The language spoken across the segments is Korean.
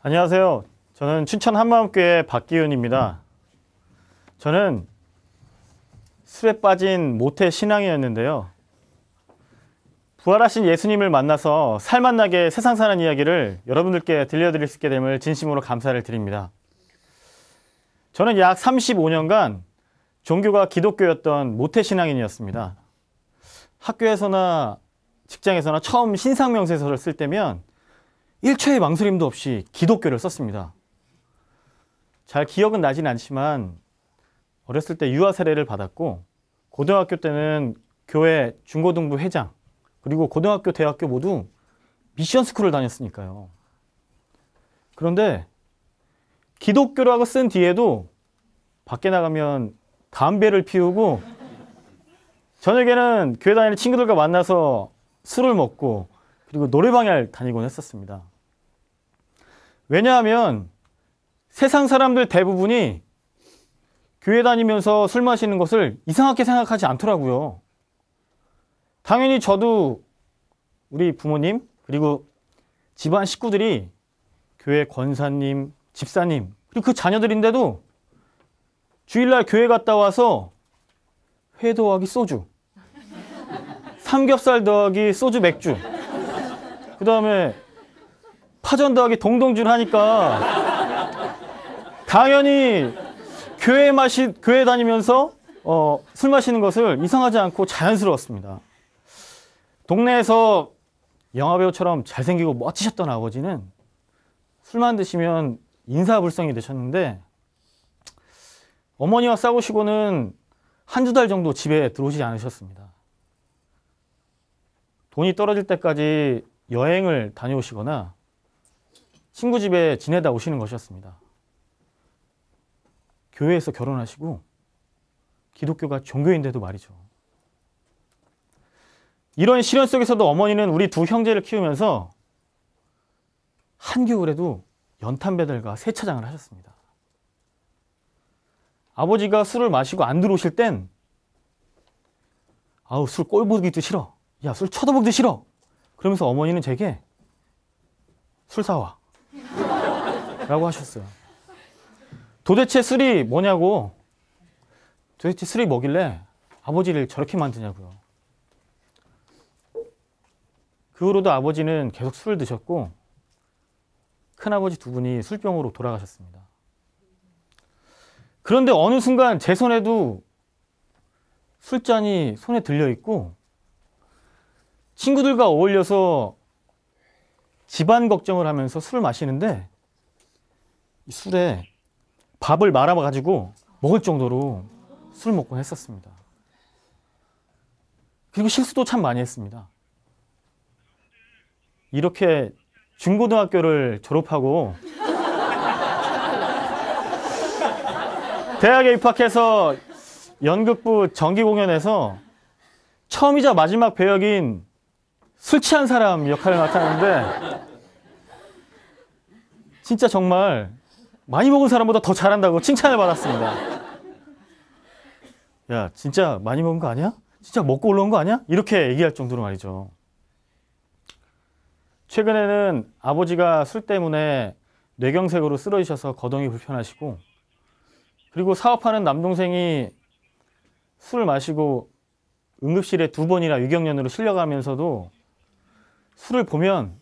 안녕하세요. 저는 춘천 한마음교회 박기훈입니다. 저는 술에 빠진 모태 신앙이었는데요. 부활하신 예수님을 만나서 살맛나게 세상 사는 이야기를 여러분들께 들려드릴 수 있게 됨을 진심으로 감사를 드립니다. 저는 약 35년간 종교가 기독교였던 모태 신앙인이었습니다. 학교에서나 직장에서나 처음 신상명세서를 쓸 때면 1초의 망설임도 없이 기독교를 썼습니다. 잘 기억은 나진 않지만 어렸을 때 유아 세례를 받았고, 고등학교 때는 교회 중고등부 회장, 그리고 고등학교, 대학교 모두 미션 스쿨을 다녔으니까요. 그런데 기독교라고 쓴 뒤에도 밖에 나가면 담배를 피우고, 저녁에는 교회 다니는 친구들과 만나서 술을 먹고, 그리고 노래방에 다니곤 했었습니다. 왜냐하면 세상 사람들 대부분이 교회 다니면서 술 마시는 것을 이상하게 생각하지 않더라고요. 당연히 저도 우리 부모님 그리고 집안 식구들이 교회 권사님, 집사님 그리고 그 자녀들인데도 주일날 교회 갔다 와서 회 더하기 소주, 삼겹살 더하기 소주 맥주, 그 다음에 파전 더하기 동동주를 하니까 당연히 교회 다니면서 술 마시는 것을 이상하지 않고 자연스러웠습니다. 동네에서 영화배우처럼 잘생기고 멋지셨던 아버지는 술만 드시면 인사불성이 되셨는데, 어머니와 싸우시고는 한두 달 정도 집에 들어오지 않으셨습니다. 돈이 떨어질 때까지 여행을 다녀오시거나 친구 집에 지내다 오시는 것이었습니다. 교회에서 결혼하시고 기독교가 종교인데도 말이죠. 이런 시련 속에서도 어머니는 우리 두 형제를 키우면서 한겨울에도 연탄 배달과 세차장을 하셨습니다. 아버지가 술을 마시고 안 들어오실 땐 아우, 술 꼴보기도 싫어, 야, 술 쳐다보기도 싫어, 그러면서 어머니는 제게 술 사와 라고 하셨어요. 도대체 술이 뭐냐고, 도대체 술이 뭐길래 아버지를 저렇게 만드냐고요. 그 후로도 아버지는 계속 술을 드셨고 큰아버지 두 분이 술병으로 돌아가셨습니다. 그런데 어느 순간 제 손에도 술잔이 손에 들려있고, 친구들과 어울려서 집안 걱정을 하면서 술을 마시는데 이 술에 밥을 말아가지고 먹을 정도로 술 먹곤 했었습니다. 그리고 실수도 참 많이 했습니다. 이렇게 중고등학교를 졸업하고 대학에 입학해서 연극부 정기공연에서 처음이자 마지막 배역인 술 취한 사람 역할을 맡았는데, 진짜 정말 많이 먹은 사람보다 더 잘한다고 칭찬을 받았습니다. 야, 진짜 많이 먹은 거 아니야? 진짜 먹고 올라온 거 아니야? 이렇게 얘기할 정도로 말이죠. 최근에는 아버지가 술 때문에 뇌경색으로 쓰러지셔서 거동이 불편하시고, 그리고 사업하는 남동생이 술을 마시고 응급실에 2번이나 위경련으로 실려가면서도 술을 보면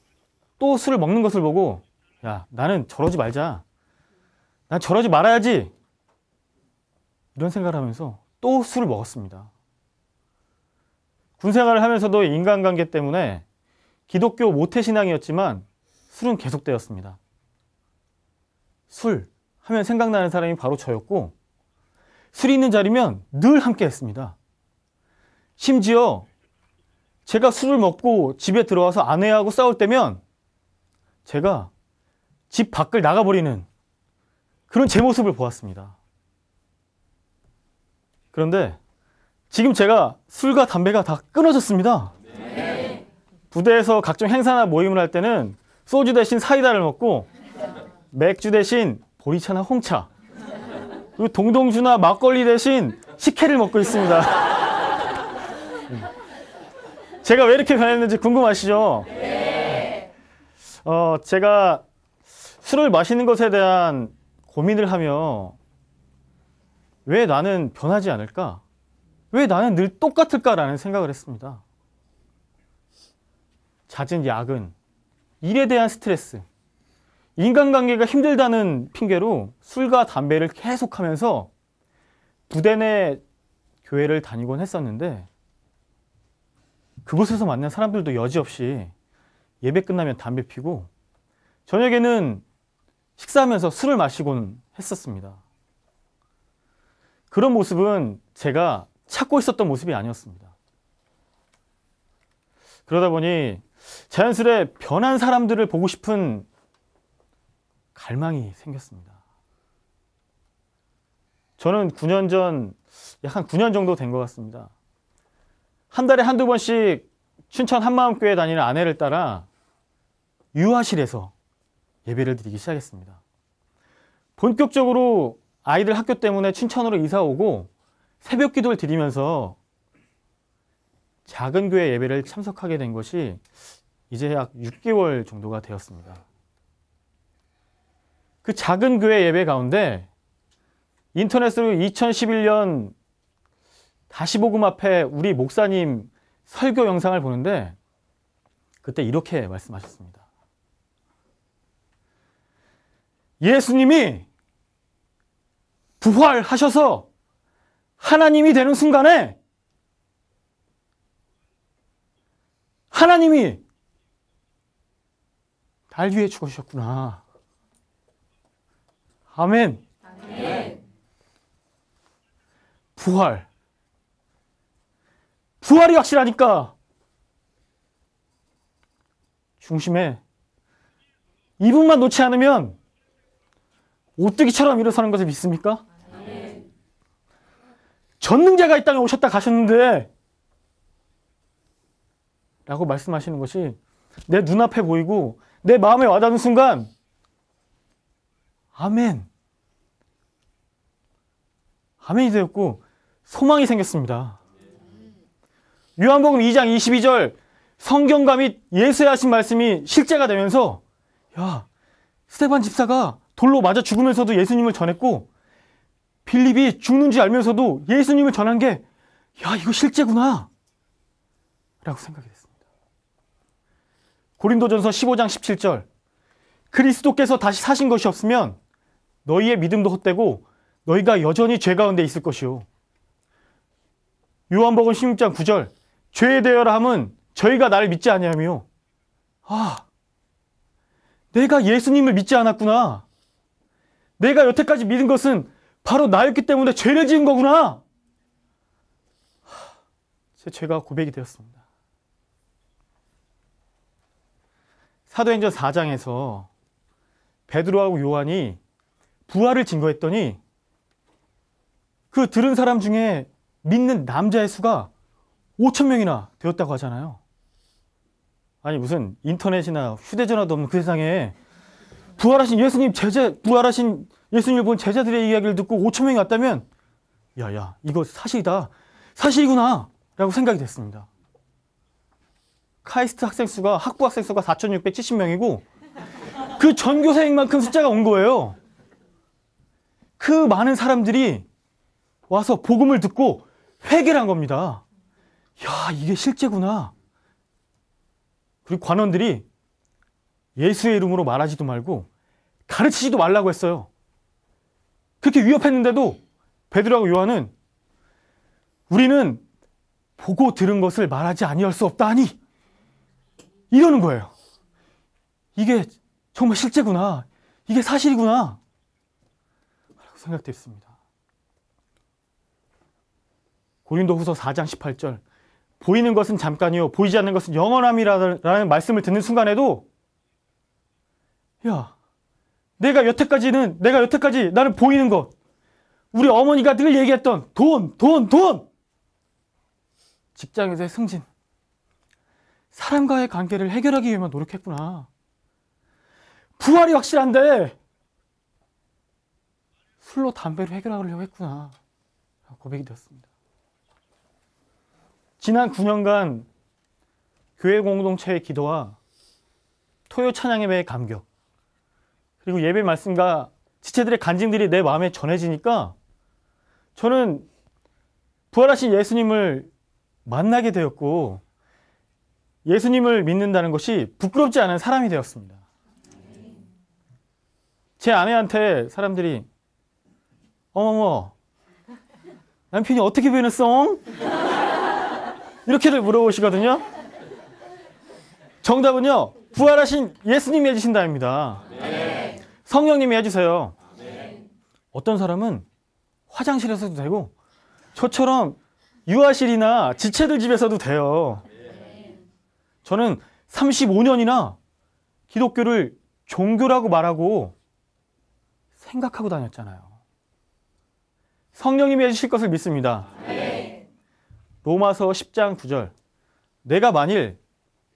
또 술을 먹는 것을 보고, 야, 나는 저러지 말자, 난 저러지 말아야지, 이런 생각을 하면서 또 술을 먹었습니다. 군생활을 하면서도 인간관계 때문에 기독교 모태신앙이었지만 술은 계속되었습니다. 술 하면 생각나는 사람이 바로 저였고, 술이 있는 자리면 늘 함께 했습니다. 심지어 제가 술을 먹고 집에 들어와서 아내하고 싸울 때면 제가 집 밖을 나가버리는 그런 제 모습을 보았습니다. 그런데 지금 제가 술과 담배가 다 끊어졌습니다. 네. 부대에서 각종 행사나 모임을 할 때는 소주 대신 사이다를 먹고 맥주 대신 보리차나 홍차, 그리고 동동주나 막걸리 대신 식혜를 먹고 있습니다. 제가 왜 이렇게 변했는지 궁금하시죠? 네. 제가 술을 마시는 것에 대한 고민을 하며 왜 나는 변하지 않을까? 왜 나는 늘 똑같을까라는 생각을 했습니다. 잦은 야근, 일에 대한 스트레스, 인간관계가 힘들다는 핑계로 술과 담배를 계속하면서 부대 내 교회를 다니곤 했었는데 그곳에서 만난 사람들도 여지없이 예배 끝나면 담배 피고 저녁에는 식사하면서 술을 마시곤 했었습니다. 그런 모습은 제가 찾고 있었던 모습이 아니었습니다. 그러다 보니 자연스레 변한 사람들을 보고 싶은 갈망이 생겼습니다. 저는 9년 전, 약 한 9년 정도 된 것 같습니다. 한 달에 한두 번씩 춘천 한마음교회 다니는 아내를 따라 유아실에서 예배를 드리기 시작했습니다. 본격적으로 아이들 학교 때문에 춘천으로 이사 오고 새벽 기도를 드리면서 작은 교회 예배를 참석하게 된 것이 이제 약 6개월 정도가 되었습니다. 그 작은 교회 예배 가운데 인터넷으로 2011년 다시 복음 앞에 우리 목사님 설교 영상을 보는데 그때 이렇게 말씀하셨습니다. 예수님이 부활하셔서 하나님이 되는 순간에 하나님이 날 위해 죽으셨구나. 아멘. 아멘. 부활이 확실하니까 중심에 이분만 놓지 않으면 오뚜기처럼 일어서는 것을 믿습니까? 아멘. 전능자가 이 땅에 오셨다 가셨는데 라고 말씀하시는 것이 내 눈앞에 보이고 내 마음에 와닿는 순간 아멘. 아멘이 되었고 소망이 생겼습니다. 요한복음 2장 22절 성경과 및 예수의 하신 말씀이 실제가 되면서 야, 스데반 집사가 돌로 맞아 죽으면서도 예수님을 전했고 빌립이 죽는 줄 알면서도 예수님을 전한 게 야, 이거 실제구나 라고 생각이 됐습니다. 고린도전서 15장 17절 그리스도께서 다시 사신 것이 없으면 너희의 믿음도 헛되고 너희가 여전히 죄 가운데 있을 것이요. 요한복음 16장 9절 죄에 대하여 함은 저희가 나를 믿지 아니하며 아, 내가 예수님을 믿지 않았구나. 내가 여태까지 믿은 것은 바로 나였기 때문에 죄를 지은 거구나. 제 죄가 고백이 되었습니다. 사도행전 4장에서 베드로하고 요한이 부활을 증거했더니 그 들은 사람 중에 믿는 남자의 수가 5,000명이나 되었다고 하잖아요. 아니 무슨 인터넷이나 휴대전화도 없는 그 세상에 부활하신 예수님을 본 제자들의 이야기를 듣고 5,000명이 왔다면 야야 이거 사실이다. 사실이구나 라고 생각이 됐습니다. 카이스트 학부 학생 수가 4,670명이고 그 전교생만큼 숫자가 온 거예요. 그 많은 사람들이 와서 복음을 듣고 회개를 한 겁니다. 야, 이게 실제구나. 그리고 관원들이 예수의 이름으로 말하지도 말고 가르치지도 말라고 했어요. 그렇게 위협했는데도 베드로하고 요한은 우리는 보고 들은 것을 말하지 아니할 수 없다 하니 이러는 거예요. 이게 정말 실제구나. 이게 사실이구나. 라고 생각됐습니다. 고린도후서 4장 18절 보이는 것은 잠깐이요 보이지 않는 것은 영원함이라는 말씀을 듣는 순간에도 야, 내가 여태까지 나는 보이는 것 우리 어머니가 늘 얘기했던 돈 직장에서의 승진 사람과의 관계를 해결하기 위해만 노력했구나. 부활이 확실한데 술로 담배로 해결하려고 했구나. 고백이 되었습니다. 지난 9년간 교회 공동체의 기도와 토요 찬양 예배의 감격 그리고 예배 말씀과 지체들의 간증들이 내 마음에 전해지니까 저는 부활하신 예수님을 만나게 되었고 예수님을 믿는다는 것이 부끄럽지 않은 사람이 되었습니다. 제 아내한테 사람들이 어머머 남편이 어떻게 변했어? 이렇게들 물어보시거든요. 정답은요. 부활하신 예수님이 해주신다입니다. 성령님이 해주세요. 어떤 사람은 화장실에서도 되고 저처럼 유아실이나 지체들 집에서도 돼요. 저는 35년이나 기독교를 종교라고 말하고 생각하고 다녔잖아요. 성령님이 해주실 것을 믿습니다. 로마서 10장 9절 내가 만일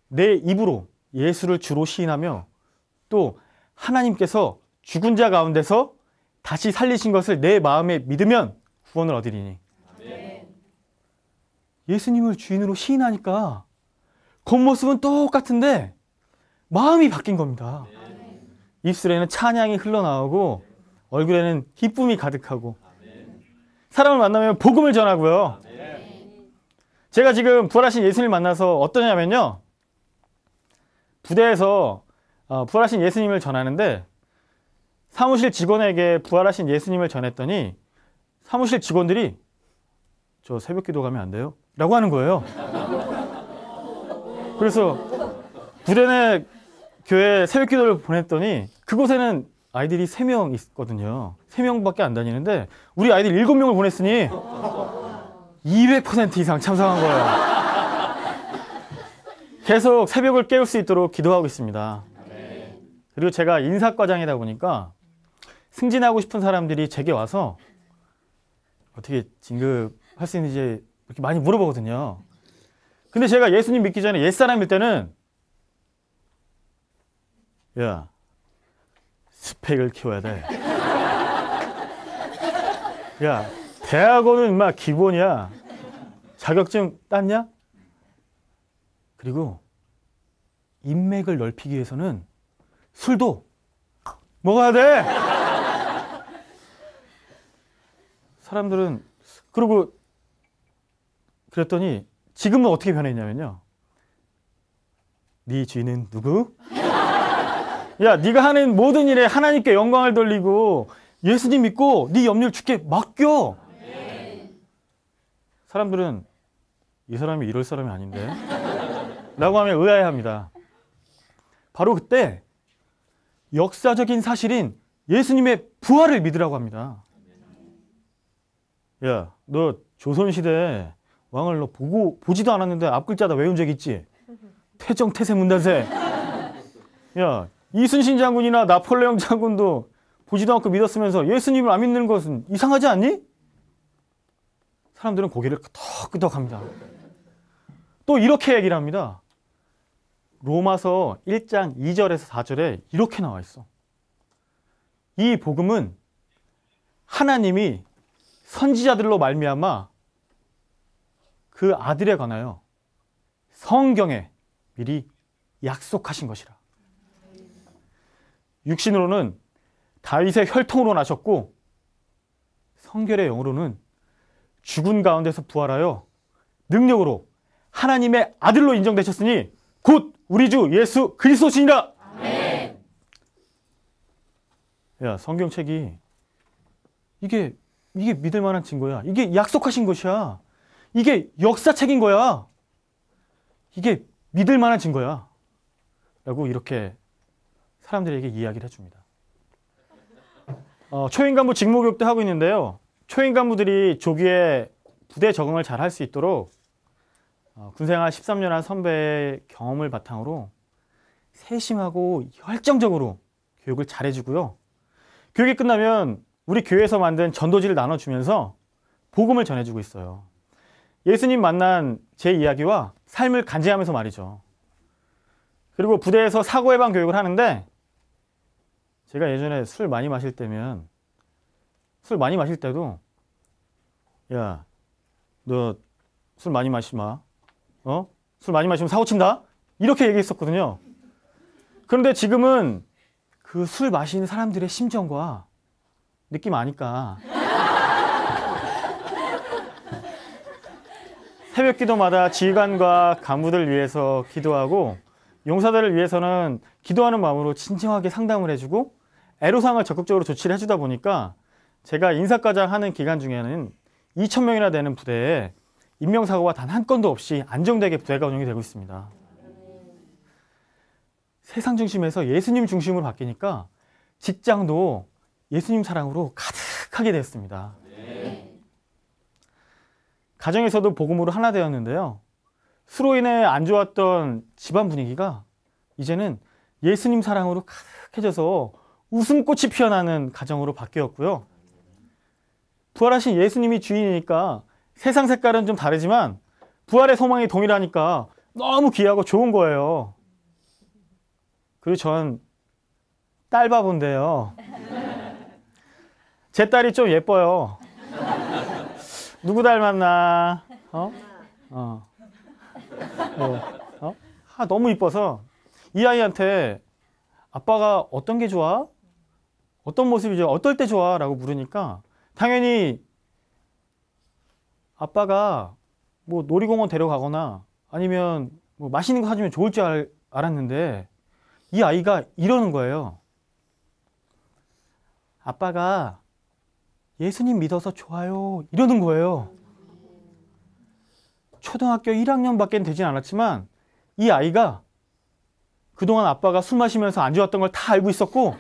내 입으로 예수를 주로 시인하며 또 하나님께서 죽은 자 가운데서 다시 살리신 것을 내 마음에 믿으면 구원을 얻으리니. 예수님을 주인으로 시인하니까 겉모습은 똑같은데 마음이 바뀐 겁니다. 입술에는 찬양이 흘러나오고 얼굴에는 기쁨이 가득하고 사람을 만나면 복음을 전하고요. 제가 지금 부활하신 예수님을 만나서 어떠냐면요. 부대에서 부활하신 예수님을 전하는데 사무실 직원에게 부활하신 예수님을 전했더니 사무실 직원들이 저 새벽 기도 가면 안 돼요? 라고 하는 거예요. 그래서 부대 내 교회 새벽 기도를 보냈더니 그곳에는 아이들이 3명 있거든요. 3명밖에 안 다니는데 우리 아이들 7명을 보냈으니 200% 이상 참석한 거예요. 계속 새벽을 깨울 수 있도록 기도하고 있습니다. 그리고 제가 인사과장이다 보니까 승진하고 싶은 사람들이 제게 와서 어떻게 진급할 수 있는지 이렇게 많이 물어보거든요. 근데 제가 예수님 믿기 전에 옛사람일 때는 야 스펙을 키워야 돼. 야 대학원은 막 기본이야. 자격증 땄냐? 그리고 인맥을 넓히기 위해서는 술도 먹어야 돼. 사람들은 그리고 그랬더니 지금은 어떻게 변했냐면요. 네 주인은 누구? 야, 네가 하는 모든 일에 하나님께 영광을 돌리고 예수님 믿고 네 염려를 주께 맡겨. 사람들은 이 사람이 이럴 사람이 아닌데 라고 하면 의아해합니다. 바로 그때 역사적인 사실인 예수님의 부활을 믿으라고 합니다. 야, 너 조선시대 왕을 너 보지도 않았는데 앞글자 다 외운 적 있지? 태정, 태세, 문단세. 야, 이순신 장군이나 나폴레옹 장군도 보지도 않고 믿었으면서 예수님을 안 믿는 것은 이상하지 않니? 사람들은 고개를 끄덕끄덕합니다. 또 이렇게 얘기를 합니다. 로마서 1장 2절에서 4절에 이렇게 나와 있어. 이 복음은 하나님이 선지자들로 말미암아 그 아들에 관하여 성경에 미리 약속하신 것이라. 육신으로는 다윗의 혈통으로 나셨고 성결의 영으로는 죽은 가운데서 부활하여 능력으로 하나님의 아들로 인정되셨으니 곧 우리 주 예수 그리스도시니라. 아멘. 야, 성경책이 이게 믿을 만한 증거야. 이게 약속하신 것이야. 이게 역사책인 거야. 이게 믿을 만한 증거야. 라고 이렇게 사람들에게 이야기를 해줍니다. 초임 간부 직무교육도 하고 있는데요. 초임 간부들이 조기에 부대 적응을 잘 할 수 있도록 군생활 13년 한 선배의 경험을 바탕으로 세심하고 열정적으로 교육을 잘 해주고요. 교육이 끝나면 우리 교회에서 만든 전도지를 나눠주면서 복음을 전해주고 있어요. 예수님 만난 제 이야기와 삶을 간증하면서 말이죠. 그리고 부대에서 사고 예방 교육을 하는데 제가 예전에 술 많이 마실 때도 야, 너 술 많이 마시지 마. 술 많이 마시면 사고 친다? 이렇게 얘기했었거든요. 그런데 지금은 그 술 마시는 사람들의 심정과 느낌 아니까 새벽 기도마다 지휘관과 간부들 위해서 기도하고 용사들을 위해서는 기도하는 마음으로 진정하게 상담을 해주고 애로사항을 적극적으로 조치를 해주다 보니까 제가 인사과장 하는 기간 중에는 2,000명이나 되는 부대에 인명사고가 단 한 건도 없이 안정되게 부대가 운영이 되고 있습니다. 세상 중심에서 예수님 중심으로 바뀌니까 직장도 예수님 사랑으로 가득하게 되었습니다. 가정에서도 복음으로 하나 되었는데요. 수로 인해 안 좋았던 집안 분위기가 이제는 예수님 사랑으로 가득해져서 웃음꽃이 피어나는 가정으로 바뀌었고요. 부활하신 예수님이 주인이니까 세상 색깔은 좀 다르지만 부활의 소망이 동일하니까 너무 귀하고 좋은 거예요. 그리고 전 딸바본데요. 제 딸이 좀 예뻐요. 누구 닮았나? 너무 이뻐서 이 아이한테 아빠가 어떤 게 좋아? 어떤 모습이 좋아? 어떨 때 좋아? 라고 물으니까 당연히 아빠가 뭐 놀이공원 데려가거나 아니면 뭐 맛있는 거 사주면 좋을 줄 알았는데 이 아이가 이러는 거예요. 아빠가 예수님 믿어서 좋아요. 이러는 거예요. 초등학교 1학년밖에 되진 않았지만 이 아이가 그동안 아빠가 술 마시면서 안 좋았던 걸 다 알고 있었고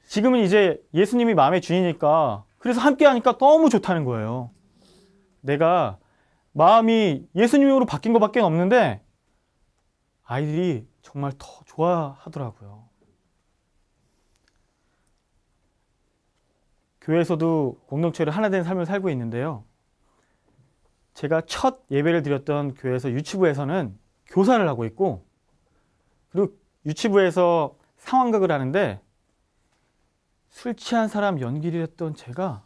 지금은 이제 예수님이 마음의 주인이니까 그래서 함께 하니까 너무 좋다는 거예요. 내가 마음이 예수님으로 바뀐 것밖에 없는데 아이들이 정말 더 좋아하더라고요. 교회에서도 공동체를 하나 된 삶을 살고 있는데요. 제가 첫 예배를 드렸던 교회에서 유치부에서는 교사를 하고 있고 그리고 유치부에서 상황극을 하는데 술 취한 사람 연기를 했던 제가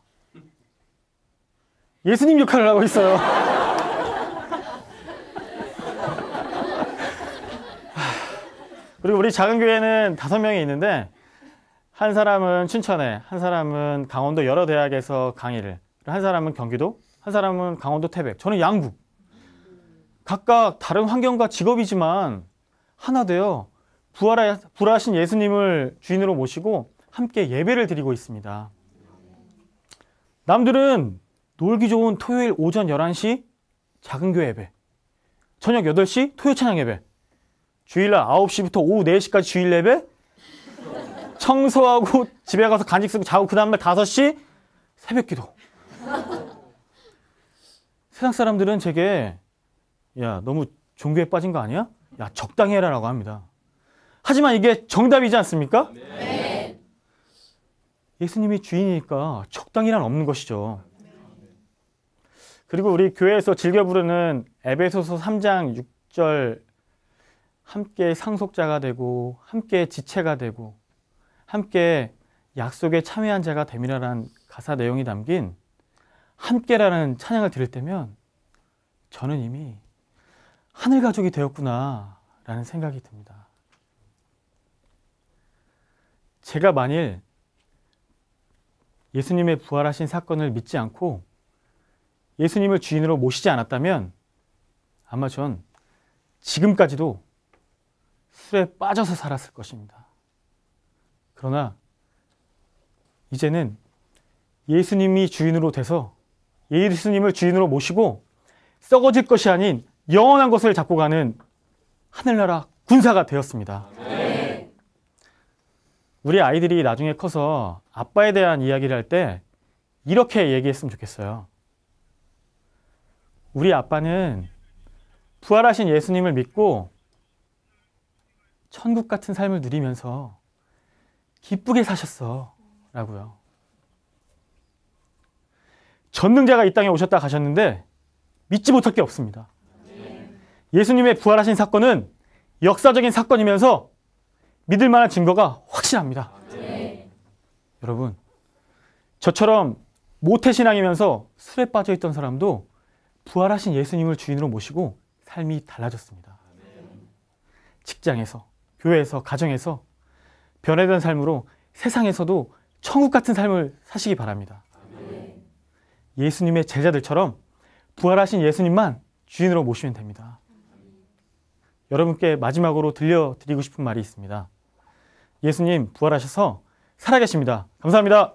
예수님 역할을 하고 있어요. 그리고 우리 작은 교회는 5명이 있는데 한 사람은 춘천에, 한 사람은 강원도 여러 대학에서 강의를, 한 사람은 경기도, 한 사람은 강원도 태백, 저는 양구. 각각 다른 환경과 직업이지만 하나 되어 부활하신 예수님을 주인으로 모시고 함께 예배를 드리고 있습니다. 남들은 놀기 좋은 토요일 오전 11시 작은 교회 예배, 저녁 8시 토요 찬양 예배, 주일날 9시부터 오후 4시까지 주일 예배, 청소하고 집에 가서 간식 쓰고 자고 그 다음날 5시 새벽 기도. 세상 사람들은 제게 야 너무 종교에 빠진 거 아니야? 야 적당히 해라 라고 합니다. 하지만 이게 정답이지 않습니까? 네. 예수님이 주인이니까 적당히란 없는 것이죠. 그리고 우리 교회에서 즐겨 부르는 에베소서 3장 6절 함께 상속자가 되고 함께 지체가 되고 함께 약속에 참여한 자가 됨이라는 가사 내용이 담긴 함께라는 찬양을 들을 때면 저는 이미 하늘 가족이 되었구나 라는 생각이 듭니다. 제가 만일 예수님의 부활하신 사건을 믿지 않고 예수님을 주인으로 모시지 않았다면 아마 전 지금까지도 술에 빠져서 살았을 것입니다. 그러나 이제는 예수님이 주인으로 돼서 예수님을 주인으로 모시고 썩어질 것이 아닌 영원한 것을 잡고 가는 하늘나라 군사가 되었습니다. 네. 우리 아이들이 나중에 커서 아빠에 대한 이야기를 할 때 이렇게 얘기했으면 좋겠어요. 우리 아빠는 부활하신 예수님을 믿고 천국 같은 삶을 누리면서 기쁘게 사셨어 라고요. 전능자가 이 땅에 오셨다 가셨는데 믿지 못할 게 없습니다. 예수님의 부활하신 사건은 역사적인 사건이면서 믿을 만한 증거가 확실합니다. 여러분, 저처럼 모태신앙이면서 술에 빠져있던 사람도 부활하신 예수님을 주인으로 모시고 삶이 달라졌습니다. 직장에서, 교회에서, 가정에서 변화된 삶으로 세상에서도 천국 같은 삶을 사시기 바랍니다. 예수님의 제자들처럼 부활하신 예수님만 주인으로 모시면 됩니다. 여러분께 마지막으로 들려드리고 싶은 말이 있습니다. 예수님 부활하셔서 살아계십니다. 감사합니다.